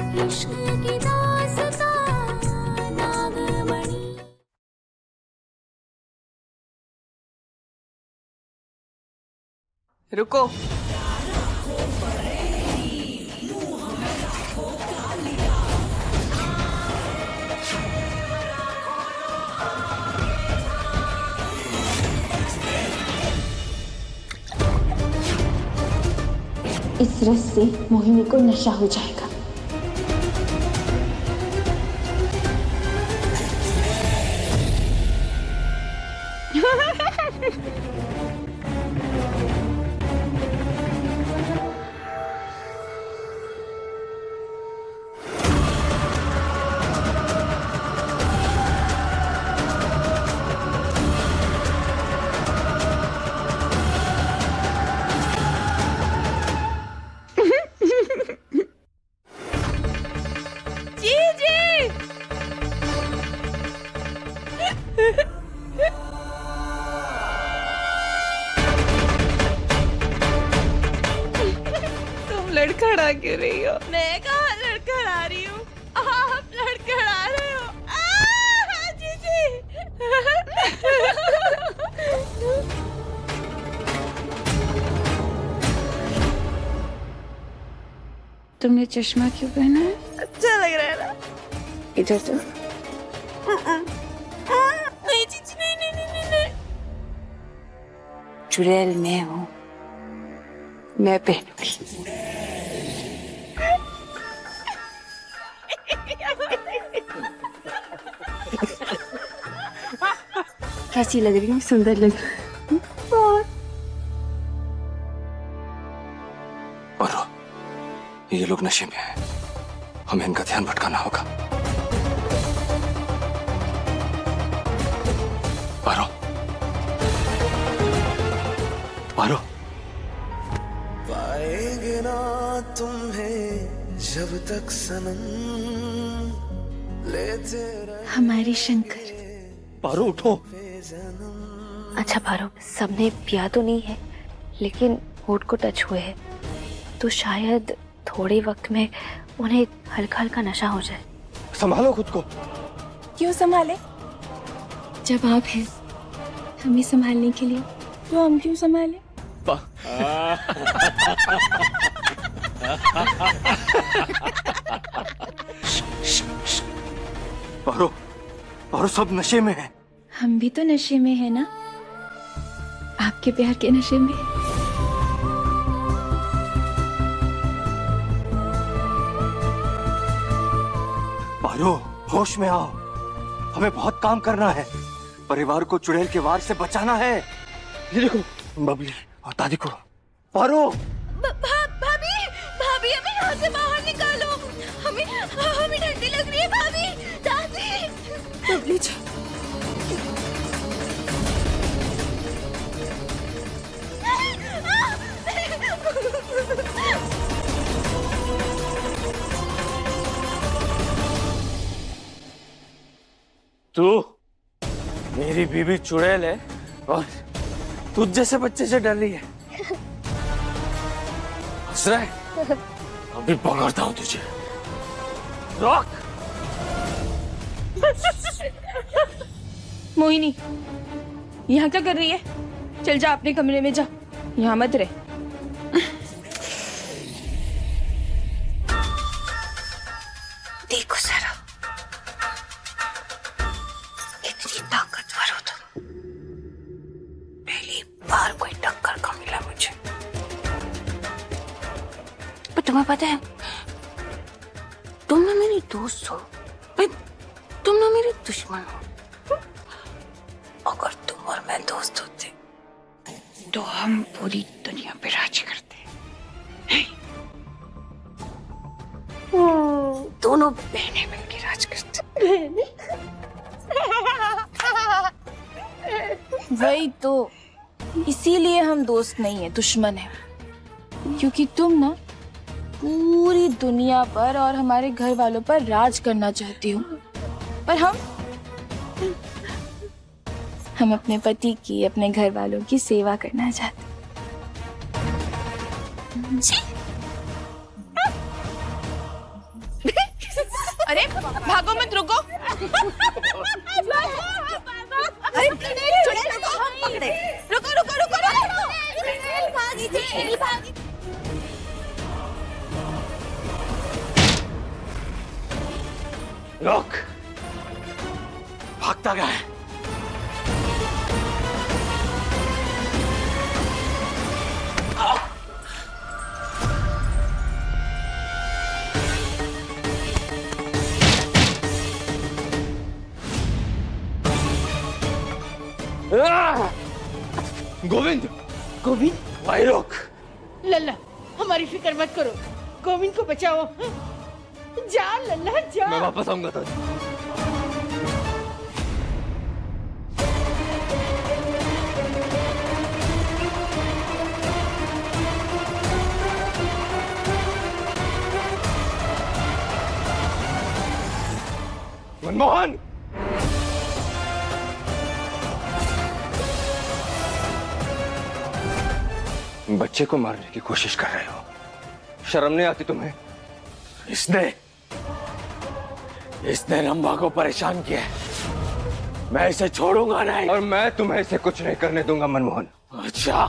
इश्क की दास्तां नागमणि। रुको। इस रस से मोहिनी को नशा हो जाएगा। लड़खड़ा क्यों रही हो? मैं कहाँ लड़खड़ा रही हूँ? आप लड़खड़ा रहे हो। जीजी। तुमने चश्मा क्यों पहना है? अच्छा लग रहा है ना? इधर तो। नहीं जीजी, नहीं नहीं नहीं नहीं। चुड़ैल मैं हूँ, मैं पहनूंगी। कैसी लग रही हूँ? सुंदर लग रही हूँ बहुत। पारो, ये लोग नशे में हैं। हमें इनका ध्यान भटकाना होगा। पारो, पारो। पाएंगे ना तुम्हें जब तक सनम लेते रहे। हमारे शंकर। पारो उठो। अच्छा पारो, सबने पिया तो नहीं है, लेकिन होठ को टच हुए हैं, तो शायद थोड़े वक्त में उन्हें हल्का हल्का नशा हो जाए। संभालो खुद को। क्यों संभाले? जब आप हैं हमें संभालने के लिए, तो हम क्यों संभाले? पारो, पारो सब नशे में है। हम भी तो नशे में है ना, आपके प्यार के नशे में। पारो, होश में आओ। हमें बहुत काम करना है। परिवार को चुड़ैल के वार से बचाना है। ये देखो बबली और दादी को। पारो, भाभी, भाभी हमें यहाँ से बाहर निकालो। हमें हमें ठंडी लग रही है भाभी। दादी। बबली जी, तू मेरी बीवी चुड़ैल है और तुझ जैसे बच्चे से डर रही है। हंस रहा है? अभी पकड़ता हूं तुझे। रॉक। मोहिनी यहाँ क्या कर रही है? चल जा अपने कमरे में जा, यहाँ मत रहे। देखो जरा, कितनी ताकतवर हो तुम। पहली बार कोई टक्कर का मिला मुझे। पर तुम्हें पता है, तुम ना मेरी दोस्त हो, तुम ना मेरी दुश्मन हो। अगर तुम और मैं दोस्त होते तो हम पूरी दुनिया पे राज करते। दोनों बहनें मिलकर राज करते। वही तो, इसीलिए हम दोस्त नहीं है, दुश्मन है। क्योंकि तुम ना पूरी दुनिया पर और हमारे घर वालों पर राज करना चाहती हो, पर हम अपने पति की, अपने घर वालों की सेवा करना चाहते। अरे भागो मत, रुको। अरे चुड़ैल रुको, रुको रुको रुको। रोक, भागता गया है। गोविंद, गोविंद, भाई रोक। लल्ला हमारी फिक्र मत करो, गोविंद को बचाओ। जा लल्ला जा। मैं वापस आऊंगा तो। मनमोहन, बच्चे को मारने की कोशिश कर रहे हो, शर्म नहीं आती तुम्हें? इसने रंभा को परेशान किया है। मैं इसे छोड़ूंगा नहीं, और मैं तुम्हें इसे कुछ नहीं करने दूंगा मनमोहन। अच्छा,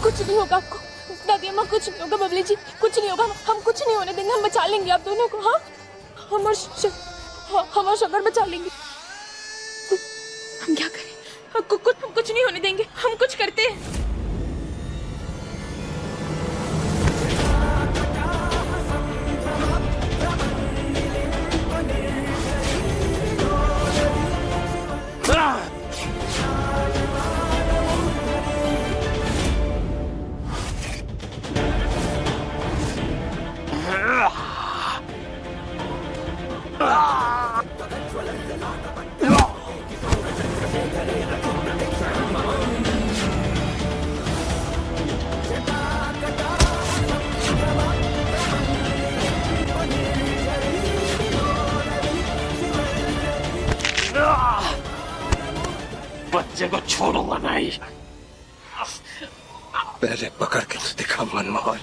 कुछ नहीं होगा आपको, दादी अम्मा, कुछ नहीं होगा। बबली जी, कुछ नहीं होगा, हम कुछ नहीं होने देंगे, हम बचा लेंगे आप दोनों को। हाँ, हमारा शक्कर बचा लेंगे। हम क्या करें? कुछ नहीं होने देंगे, हम कुछ करते हैं। बच्चे को छोड़ूंगा नहीं। पहले पकड़ के तो दिखा मनमोहन।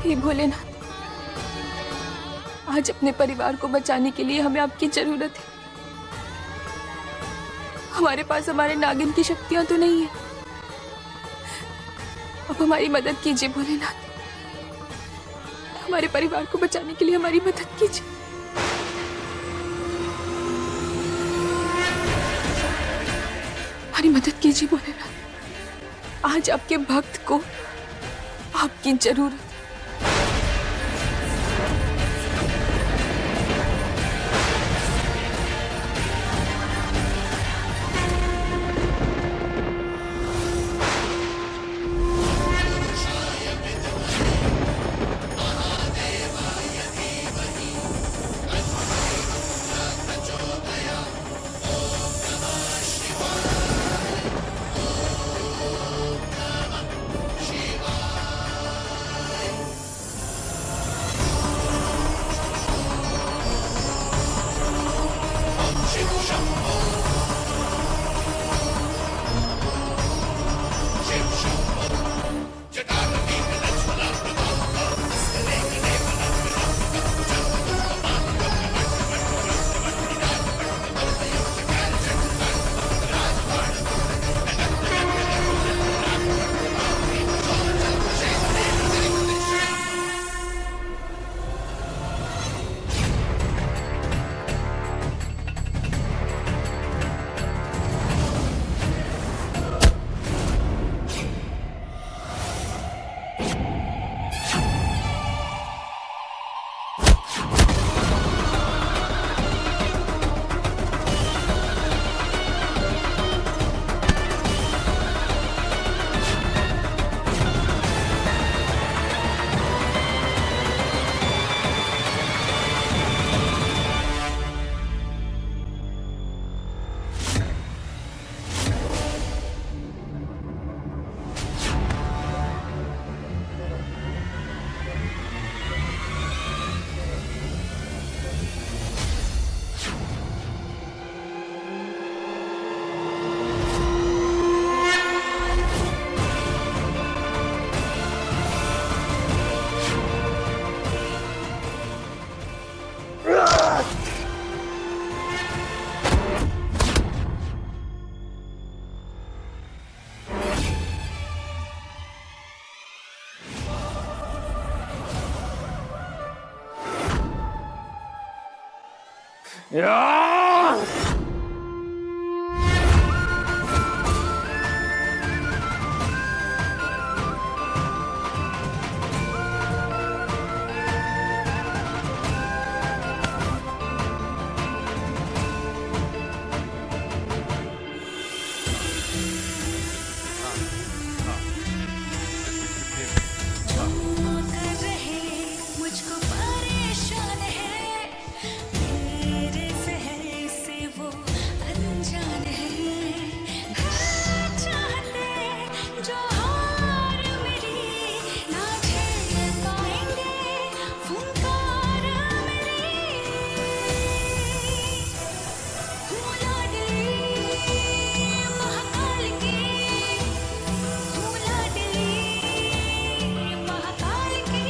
हे भोलेनाथ, आज अपने परिवार को बचाने के लिए हमें आपकी जरूरत है। हमारे पास हमारे नागिन की शक्तियां तो नहीं है, अब हमारी मदद कीजिए भोलेनाथ। हमारे परिवार को बचाने के लिए हमारी मदद कीजिए। हमारी मदद कीजिए भोलेनाथ, आज आपके भक्त को आपकी जरूरत। मुझको परेशान है मेरे शहर से वो अनजान है चाहते जो हार मेरी ना झेल पाएंगे फुंकार मेरी हूँ लाडली महाकाल की हूँ लाडली महाकाल की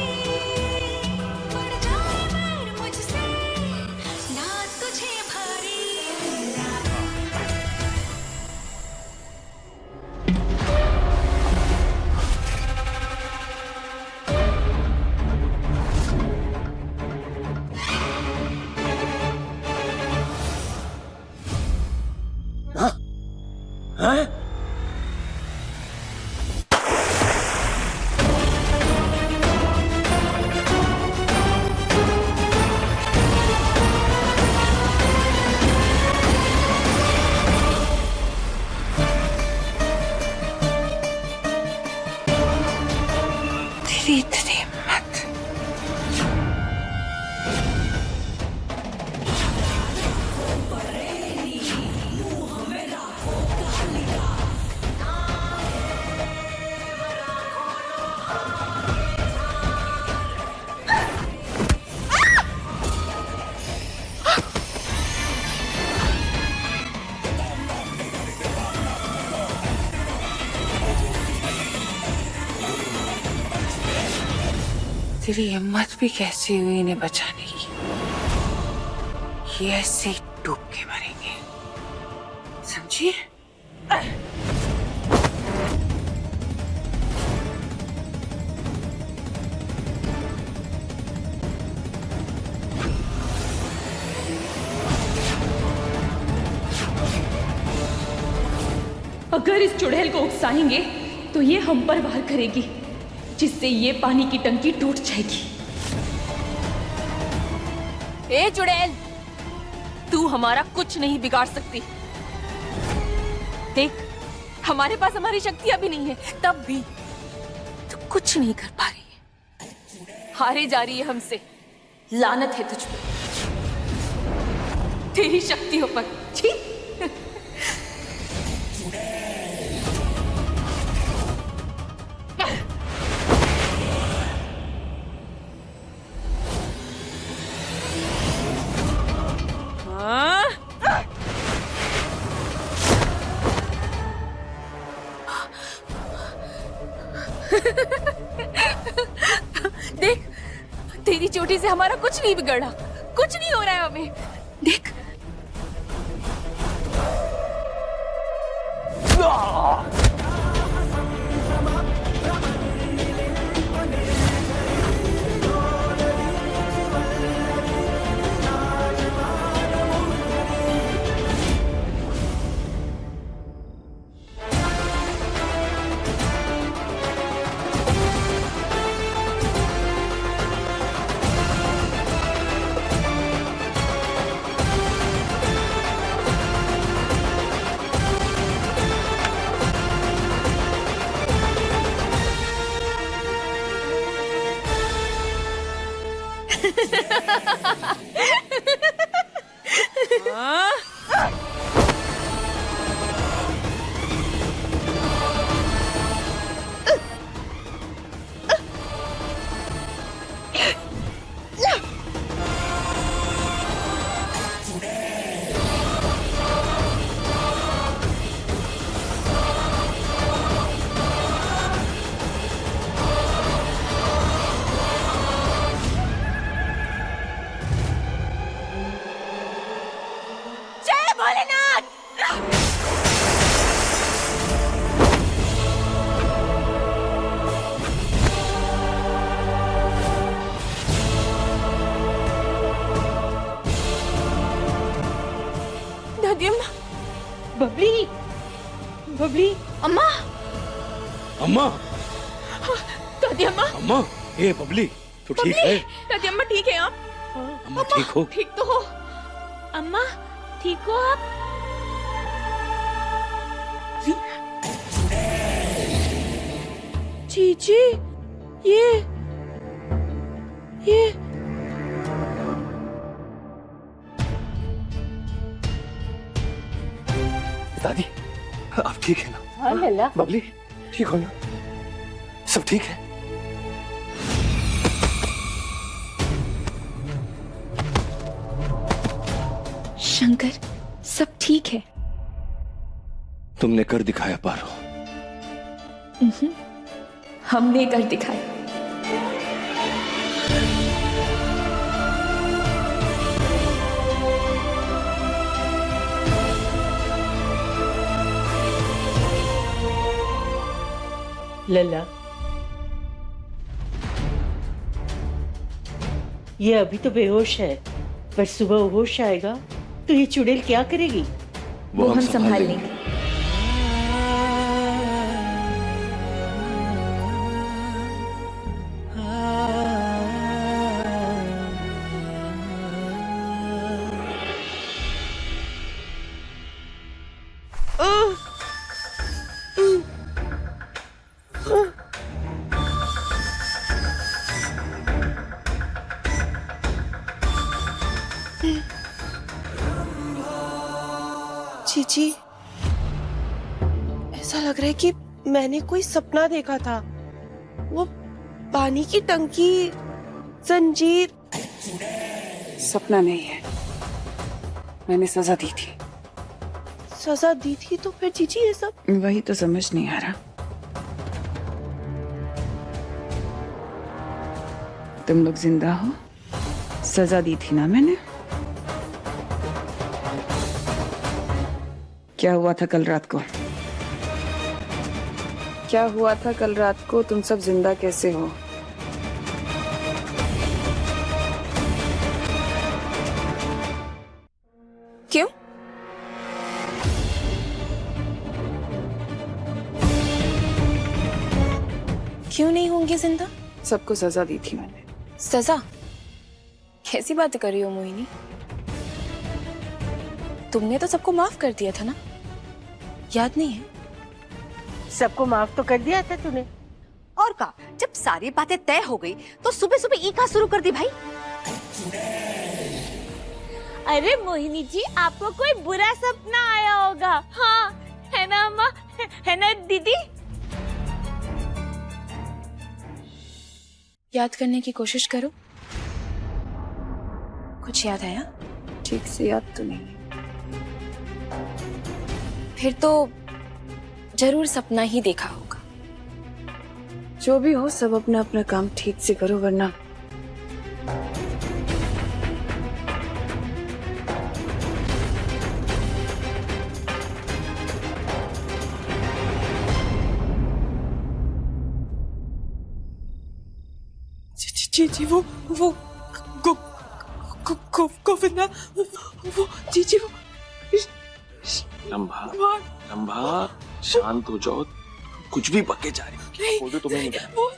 पड़ जाए बैर मुझसे ना तुझे भारी तेरी इतनी हिम्मत। तेरी हिम्मत भी कैसी हुई इन्हें बचाने की। ये ऐसे ही डूब के मरेंगे, समझी? अगर इस चुड़ैल को उकसाएंगे तो ये हम पर वार करेगी, जिससे ये पानी की टंकी टूट जाएगी। ए चुड़ैल, तू हमारा कुछ नहीं बिगाड़ सकती। देख, हमारे पास हमारी शक्तियां भी नहीं है, तब भी तू कुछ नहीं कर पा रही है। हारे जा रही है हमसे। लानत है तुझ पर, तेरी शक्तियों पर। छी! देख, तेरी चोटी से हमारा कुछ नहीं बिगड़ा, कुछ नहीं हो रहा है हमें। देख, जय भोलेनाथ। बबली, अम्मा, अम्मा, दादी अम्मा, अम्मा, ए बबली, तू ठीक है? दादी अम्मा ठीक है आप? अम्मा ठीक हो? ठीक तो हो। अम्मा ठीक हो आप? जीजी, ये दादी, आप ठीक है ना? हाँ लल्ला, बबली ठीक हो ना? सब ठीक है? शंकर, सब ठीक है। तुमने कर दिखाया पारो। हमने कर दिखाया। लल्ला, ये अभी तो बेहोश है, पर सुबह होश आएगा तो ये चुड़ैल क्या करेगी? वो हम संभाल लेंगे। जीजी, ऐसा लग रहा है कि मैंने कोई सपना देखा था। वो पानी की टंकी, जंजीर। सपना नहीं है, मैंने सजा दी थी। सजा दी थी तो फिर जीजी ये सब? वही तो समझ नहीं आ रहा। तुम लोग जिंदा हो, सजा दी थी ना मैंने। क्या हुआ था कल रात को? क्या हुआ था कल रात को? तुम सब जिंदा कैसे हो? क्यों? क्यों नहीं होंगे जिंदा? सबको सजा दी थी मैंने। सजा? कैसी बात कर रही हो मोहिनी? तुमने तो सबको माफ कर दिया था ना? याद नहीं है? सबको माफ तो कर दिया था तूने। और का जब सारी बातें तय हो गई तो सुबह सुबह ई का शुरू कर दी भाई। अरे मोहिनी जी, आपको कोई बुरा सपना आया होगा। हाँ है ना अम्मा, है ना दीदी? याद करने की कोशिश करो। कुछ याद आया? ठीक से याद तो नहीं। फिर तो जरूर सपना ही देखा होगा। जो भी हो, सब अपना अपना काम ठीक से करो, वरना जीजी, वो गोविंदा, वो जीजी, वो लंबा लंबा, शांत हो जाओ। कुछ भी पके जा रही नहीं, तुम्हें नहीं वो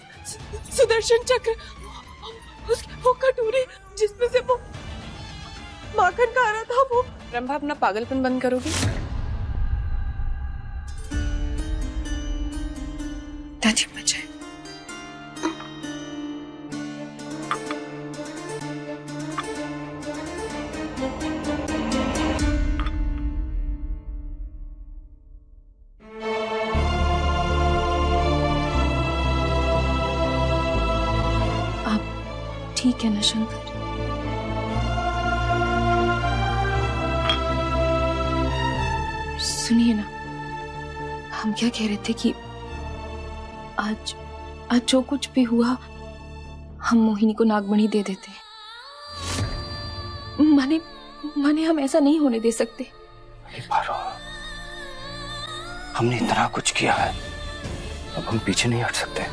सुदर्शन चक्र, वो कटोरी जिसमें से वो माखन खा रहा था, वो। रंभा, अपना पागलपन बंद करोगी? दादी बचाए। ठीक है ना शंकर? सुनिए ना, हम क्या कह रहे थे कि आज जो कुछ भी हुआ हम मोहिनी को नागमणि दे देते। माने हम ऐसा नहीं होने दे सकते। पारो, हमने इतना कुछ किया है, अब हम पीछे नहीं हट सकते।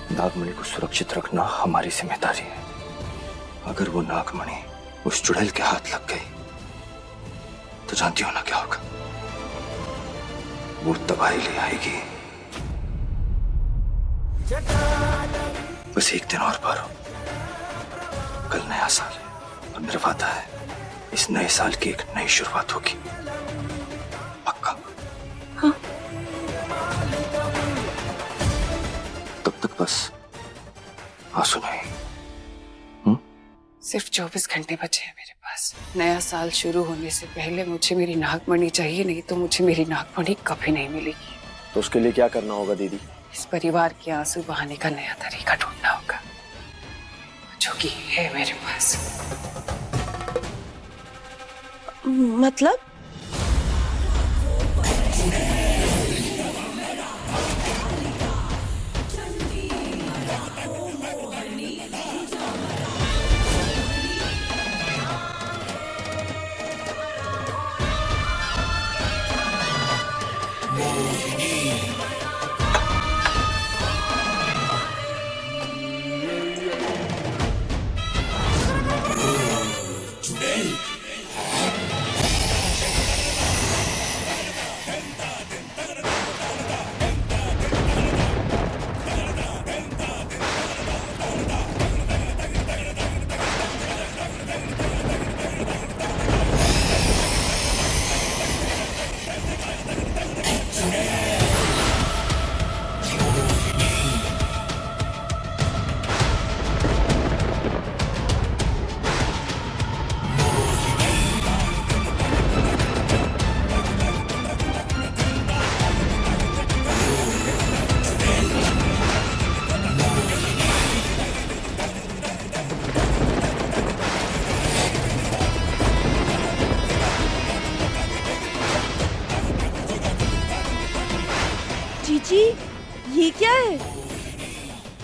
नागमणि को सुरक्षित रखना हमारी जिम्मेदारी है। अगर वो नागमणि उस चुड़ैल के हाथ लग गई तो जानती हो ना क्या होगा? वो तबाही ले आएगी। बस एक दिन और पारो, कल नया साल है और मेरा वादा है इस नए साल की एक नई शुरुआत होगी, पक्का? हाँ। तब तक बस आंसू नहीं। सिर्फ 24 घंटे बचे हैं मेरे पास। नया साल शुरू होने से पहले मुझे मेरी नागमणि चाहिए, नहीं तो मुझे मेरी नागमणि कभी नहीं मिलेगी। तो उसके लिए क्या करना होगा दीदी? इस परिवार के आंसू बहाने का नया तरीका ढूंढना होगा, जो कि है मेरे पास। मतलब? जीजी, ये क्या है?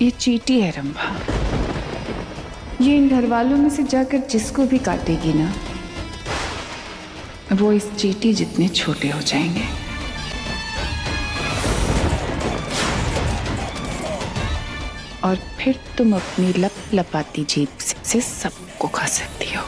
ये चींटी है रंभा। ये इन घर वालों में से जाकर जिसको भी काटेगी ना, वो इस चींटी जितने छोटे हो जाएंगे। और फिर तुम अपनी लप लपाती जीभ से सबको खा सकती हो।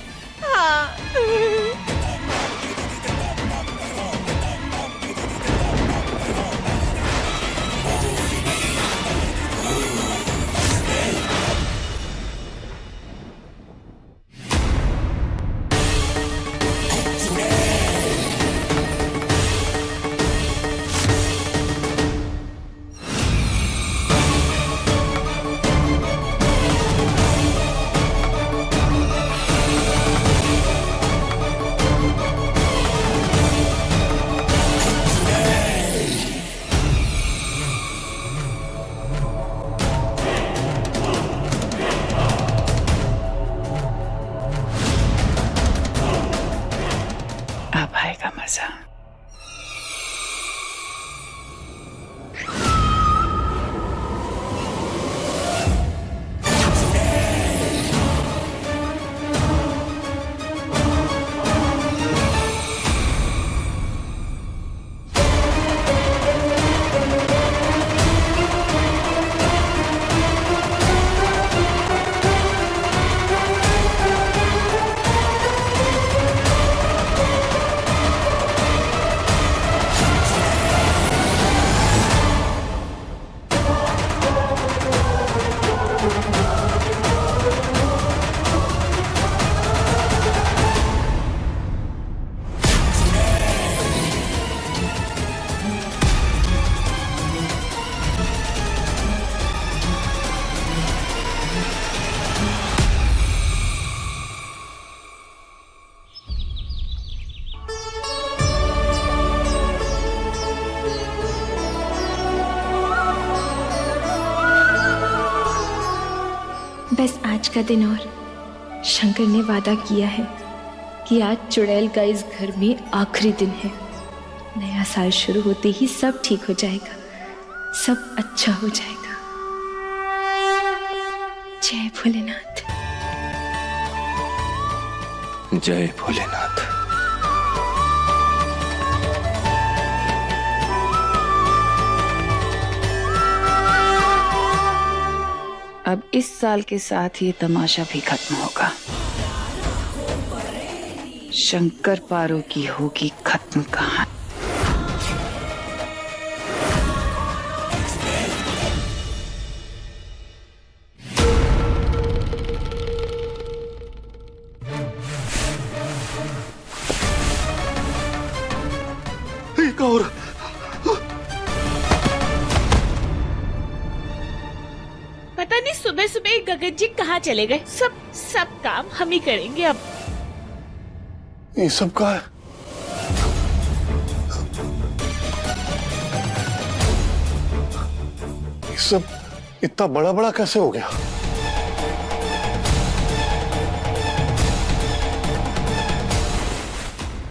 अब आएगा मजा। बस आज का दिन और। शंकर ने वादा किया है कि आज चुड़ैल का इस घर में आखिरी दिन है। नया साल शुरू होते ही सब ठीक हो जाएगा, सब अच्छा हो जाएगा। जय भोलेनाथ। जय भोलेनाथ। अब इस साल के साथ ये तमाशा भी खत्म होगा। शंकर पारो की होगी खत्म कहानी। सुबह सुबह गगन जी कहाँ चले गए? सब काम हम ही करेंगे अब। ये सब का है? ये सब इतना बड़ा बड़ा कैसे हो गया?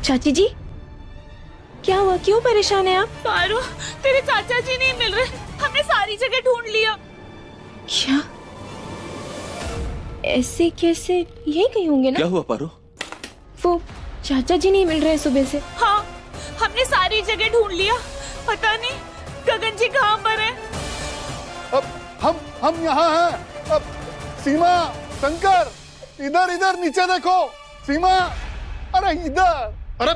चाची जी, क्या हुआ? क्यों परेशान है आप? पारो, तेरे चाचा जी नहीं मिल रहे। हमने सारी जगह ढूंढ लिया। क्या? ऐसे कैसे? यही कहीं होंगे ना? क्या हुआ पारो? वो चाचा जी नहीं मिल रहे सुबह से। हाँ, हमने सारी जगह ढूंढ लिया। पता नहीं गगन जी कहाँ पर है। अब हम यहाँ हैं। अब सीमा, शंकर, इधर नीचे देखो। सीमा, अरे इधर। अरे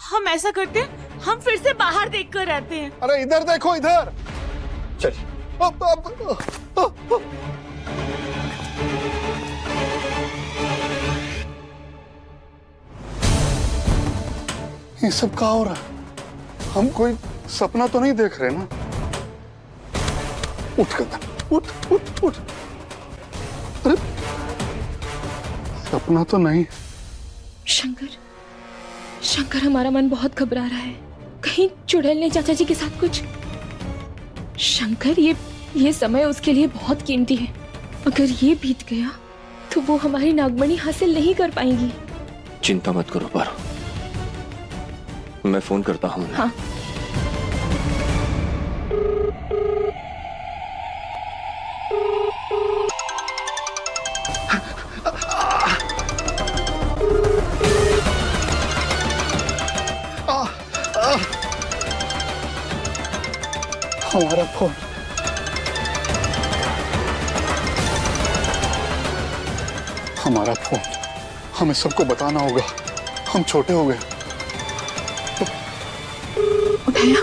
हम ऐसा करते हैं, हम फिर से बाहर देख कर आते हैं। अरे इधर देखो, इधर। चलिए। ये सब क्या हो रहा है? हम कोई सपना तो नहीं देख रहे ना? उठ गगन, उठ। अरे सपना तो नहीं। शंकर, हमारा मन बहुत घबरा रहा है। कहीं चुड़ैल ने चाचा जी के साथ कुछ। शंकर, ये समय उसके लिए बहुत कीमती है। अगर ये बीत गया तो वो हमारी नागमणि हासिल नहीं कर पाएंगी। चिंता मत करो पारो, मैं फोन करता हूँ। हाँ। हमारा फोन। हमारा फोन। हमें सबको बताना होगा। हम छोटे हो गए। उठाया।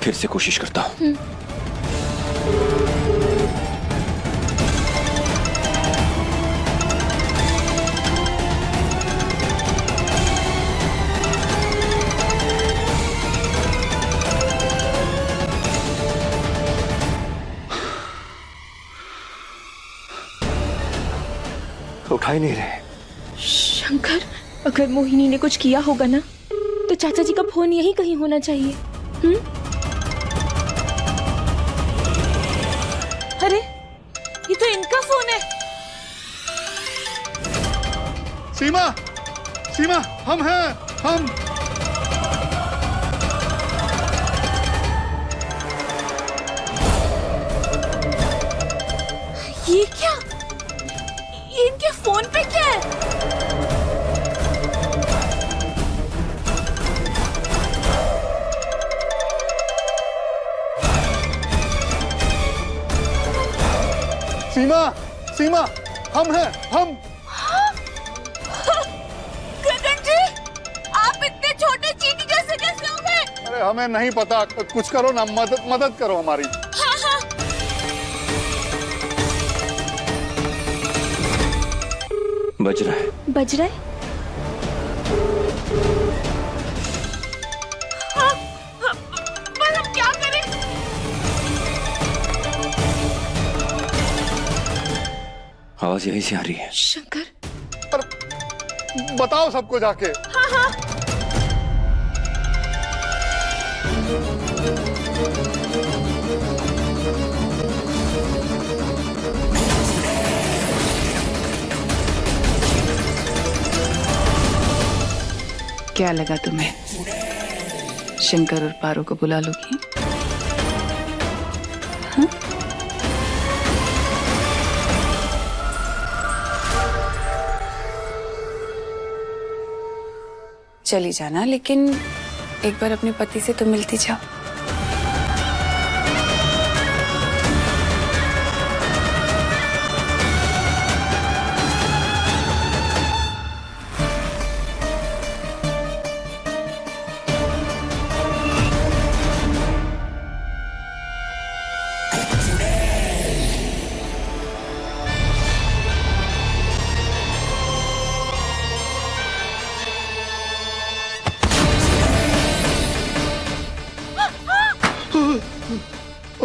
फिर से कोशिश करता हूँ। उठा ही नहीं रहे। शंकर, अगर मोहिनी ने कुछ किया होगा ना, तो चाचा जी का फोन यहीं कहीं होना चाहिए। अरे, ये तो इनका फोन है। सीमा, हम हैं। हम ये क्या? इनके फोन पे क्या है? सीमा, हम हैं। हम। गगन जी, आप इतने छोटे चींटी जैसे कैसे हो गए? अरे हमें नहीं पता। कुछ करो ना, मदद करो हमारी। हाँ। बज रहा है। हाँ, पर हम क्या करें? आवाज यहीं से आ रही है। शंकर, अरे बताओ सबको जाके। हाँ। क्या लगा तुम्हें शंकर और पारो को बुला लोगी? हाँ? चली जाना, लेकिन एक बार अपने पति से तो मिलती जाओ।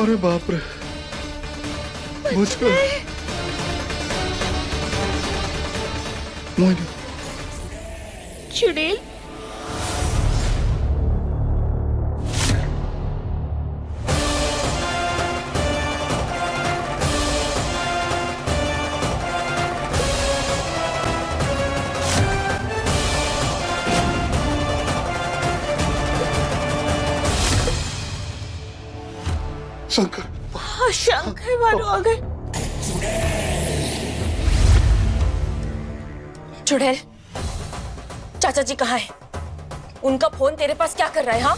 अरे बाप रे, बुझ गए। मोहिनी, चुड़ैल, शंकर, शंकर मारो आ गए। चुड़ैल, चाचा जी कहाँ है? उनका फोन तेरे पास क्या कर रहा है? हाँ,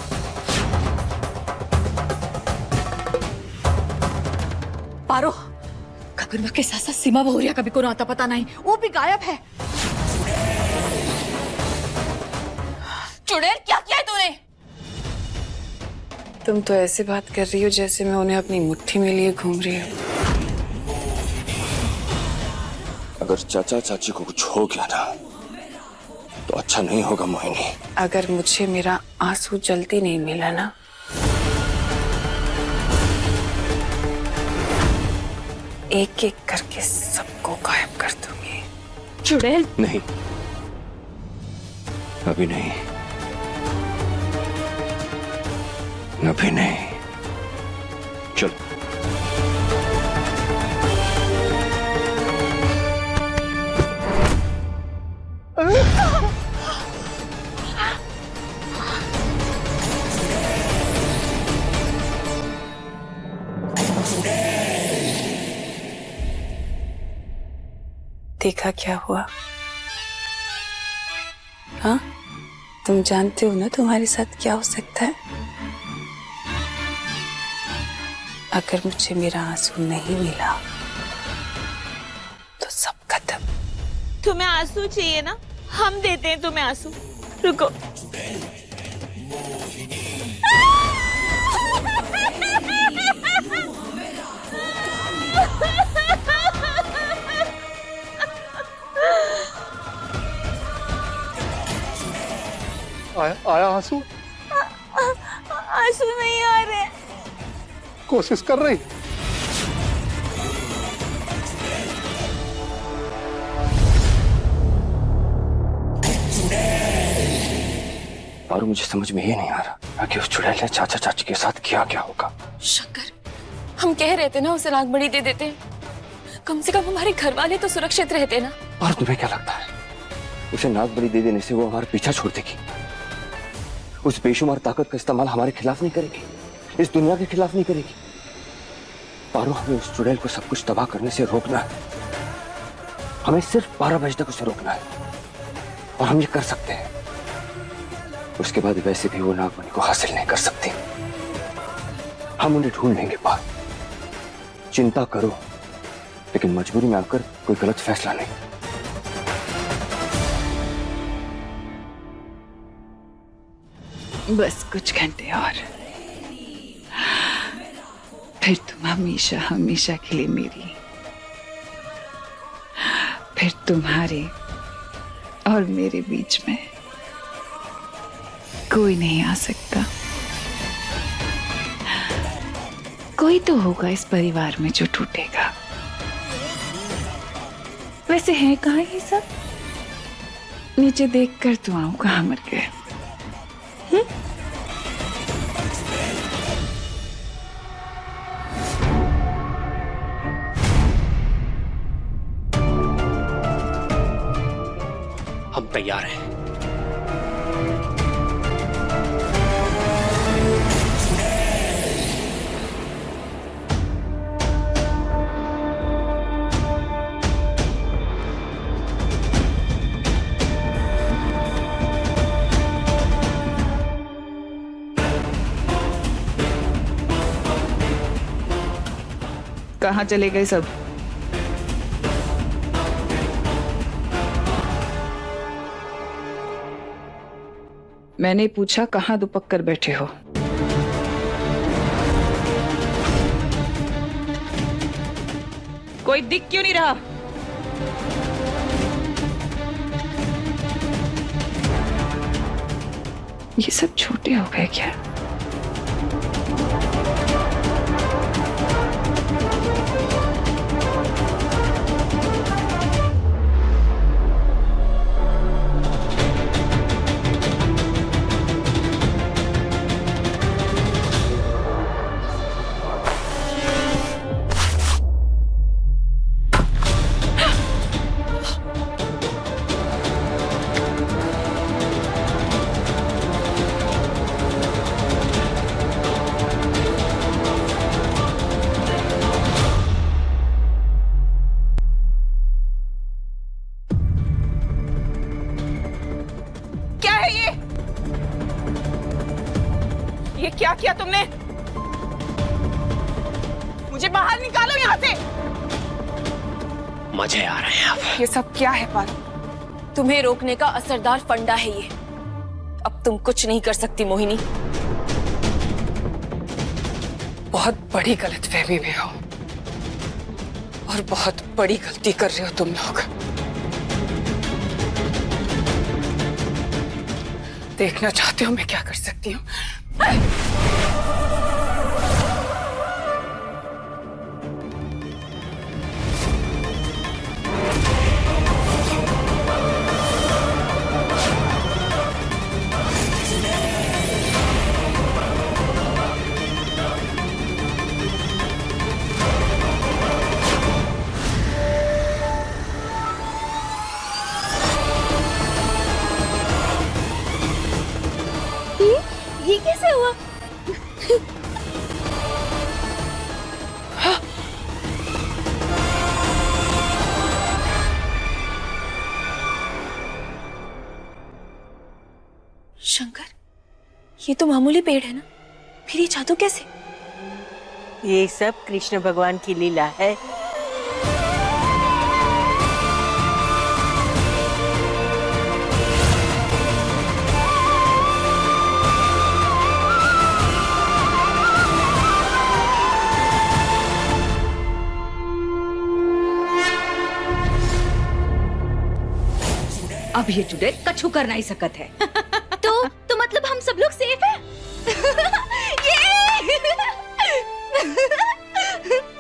पारो, खबरमा के साथ साथ सीमा बहुरिया का भी कोई आता पता नहीं, वो भी गायब है। चुड़ैल क्या किया है तूने? तुम तो ऐसे बात कर रही हो जैसे मैं उन्हें अपनी मुट्ठी में लिए घूम रही हूँ। अगर चाचा चाची को कुछ हो गया ना तो अच्छा नहीं होगा मोहिनी। अगर मुझे मेरा आंसू जल्दी नहीं मिला ना, एक एक करके सबको गायब कर दूंगी। चुड़ैल, नहीं, अभी नहीं, अभी नहीं। चलो। देखा क्या हुआ? हाँ, तुम जानते हो ना तुम्हारे साथ क्या हो सकता है? अगर मुझे मेरा आंसू नहीं मिला तो सब खत्म। तुम्हें आंसू चाहिए ना? हम देते हैं तुम्हें आंसू। रुको। आया आंसू? आंसू नहीं आ रहे। कोशिश कर रही। और मुझे समझ में ये नहीं आ रहा कि उस चुड़ैल ने चाचा चाची के साथ किया क्या होगा। शंकर, हम कह रहे थे ना उसे नाग बड़ी दे देते, कम से कम हमारे घर वाले तो सुरक्षित रहते ना। और तुम्हें क्या लगता है उसे नाग बलि दे देने से वो हमारा पीछा छोड़ देगी? उस बेशुमार ताकत का इस्तेमाल हमारे खिलाफ नहीं करेगी, इस दुनिया के खिलाफ नहीं करेगी। पारो, हमें उस चुड़ैल को सब कुछ तबाह करने से रोकना है। हमें सिर्फ 12 बजे तक उसे रोकना है और हम ये कर सकते हैं। उसके बाद वैसे भी वो नागमणि को हासिल नहीं कर सकती। हम उन्हें ढूंढ लेंगे पार। चिंता करो, लेकिन मजबूरी में आकर कोई गलत फैसला नहीं। बस कुछ घंटे और, फिर तुम हमेशा हमेशा के लिए मेरी, फिर तुम्हारे और मेरे बीच में कोई नहीं आ सकता। कोई तो होगा इस परिवार में जो टूटेगा। वैसे हैं कहाँ ये सब? नीचे देख कर तो आऊं कहाँ मर गए। हम तैयार हैं। कहाँ चले गए सब? मैंने पूछा कहाँ दुपक कर बैठे हो? कोई दिख क्यों नहीं रहा? ये सब छोटे हो गए क्या? ये क्या किया तुमने? मुझे बाहर निकालो यहाँ से। मजे आ रहे हैं अब। ये सब क्या है पारो? तुम्हें रोकने का असरदार फंडा है ये। अब तुम कुछ नहीं कर सकती मोहिनी। बहुत बड़ी गलतफहमी में हो और बहुत बड़ी गलती कर रहे हो तुम लोग। देखना चाहते हो मैं क्या कर सकती हूँ? ये कैसे हुआ? शंकर, ये तो मामूली पेड़ है ना, फिर ये जादू कैसे? ये सब कृष्ण भगवान की लीला है। अब ये चुड़ैल कछु कर नहीं सकत है। तो मतलब हम सब लोग सेफ हैं?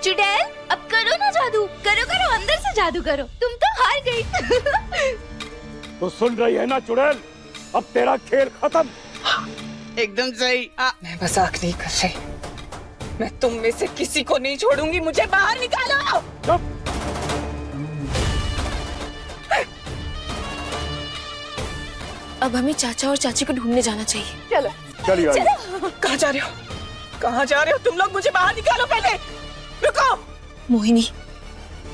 चुड़ैल, अब करो ना जादू, करो करो, अंदर से जादू करो। तुम तो हार गई। तो सुन रही है ना चुड़ैल, अब तेरा खेल खत्म। एकदम सही। मैं मजाक नहीं कर रही। मैं तुम में से किसी को नहीं छोड़ूंगी। मुझे बाहर निकालो। चुप। अब हमें चाचा और चाची को ढूंढने जाना चाहिए। चलो चलिए आइए। कहाँ जा रहे हो? कहाँ जा रहे हो तुम लोग? मुझे बाहर निकालो पहले। रुको। मोहिनी,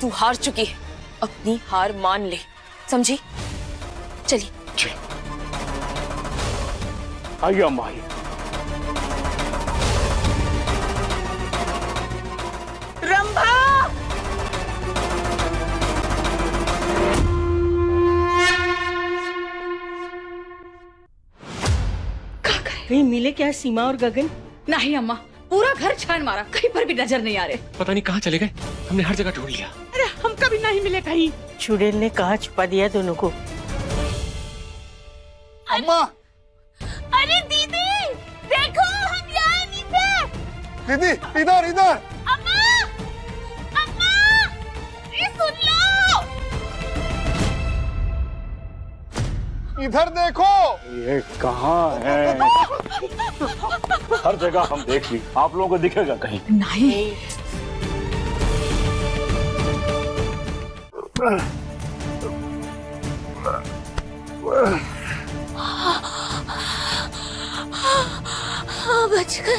तू हार चुकी है, अपनी हार मान ले, समझी? चलिए। आइए अम्मा आइए। रंभा! कहीं मिले क्या सीमा और गगन? नहीं अम्मा, पूरा घर छान मारा, कहीं पर भी नजर नहीं आ रहे। पता नहीं कहाँ चले गए, हमने हर जगह ढूंढ लिया। अरे हम कभी नहीं मिले कहीं। चुड़ैल ने कहाँ छुपा दिया दोनों को? अम्मा, अरे दीदी, देखो हम यहाँ नीचे। दीदी इधर इधर। अम्मा, अम्मा, ये सुन लो। इधर देखो। ये कहाँ है? हर जगह हम देख ली, आप लोगों को दिखेगा कहीं? नहीं। बच गए।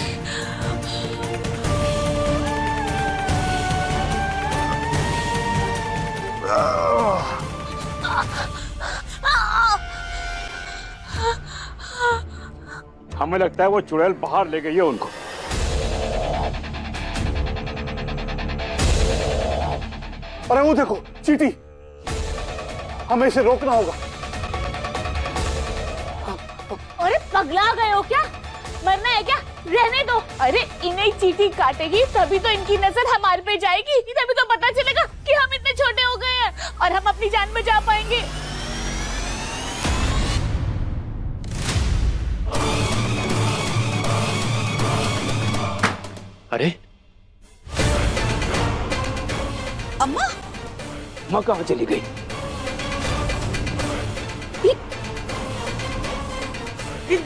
हमें लगता है वो चुड़ैल बाहर ले गई है उनको। अरे वो देखो चीटी, हमें इसे रोकना होगा। अरे पगला गए हो क्या? मरना है क्या? रहने दो। अरे इन्हें चींटी काटेगी तभी तो इनकी नजर हमारे पे जाएगी, तभी तो पता चलेगा कि हम इतने छोटे हो गए हैं और हम अपनी जान बचा पाएंगे। अरे अम्मा, माँ कहाँ चली गई?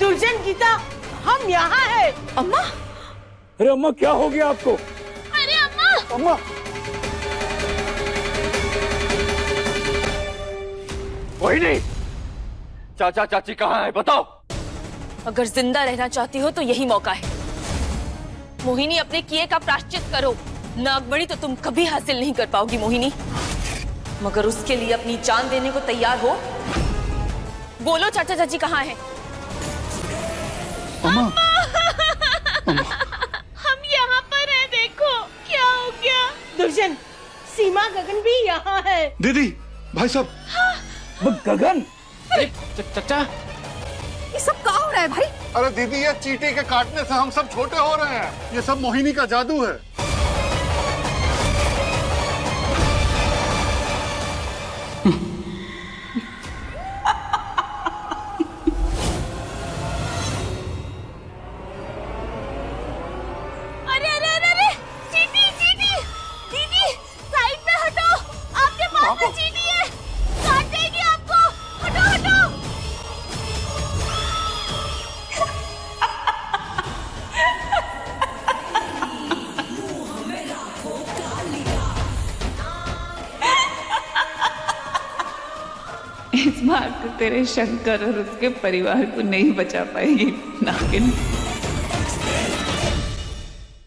दुर्जन गीता, हम यहाँ हैं। अम्मा, अरे अम्मा क्या हो गया आपको? अरे अम्मा, अम्मा, वही नहीं, चाचा चाची कहाँ है बताओ? अगर जिंदा रहना चाहती हो तो यही मौका है। मोहिनी, अपने किए का प्रायश्चित करो। नागमणि तो तुम कभी हासिल नहीं कर पाओगी मोहिनी, मगर उसके लिए अपनी जान देने को तैयार हो? बोलो चाचा चाची कहाँ हैं? अम्मा, हम यहाँ पर हैं, देखो क्या हो गया। दुर्जन, सीमा गगन भी यहाँ है। दीदी, भाई साहब। गगन, चाचा, ये सब क्या हो रहा है भाई? अरे दीदी, ये चींटी के काटने से हम सब छोटे हो रहे हैं। ये सब मोहिनी का जादू है। अरे अरे अरे अरे, चींटी चींटी, दीदी साइड पे हटो, आपके पास में चींटी है, काट देगी आपको, हटो हटो। इस बार तो तेरे शंकर और उसके परिवार को नहीं बचा पाएगी नागिन।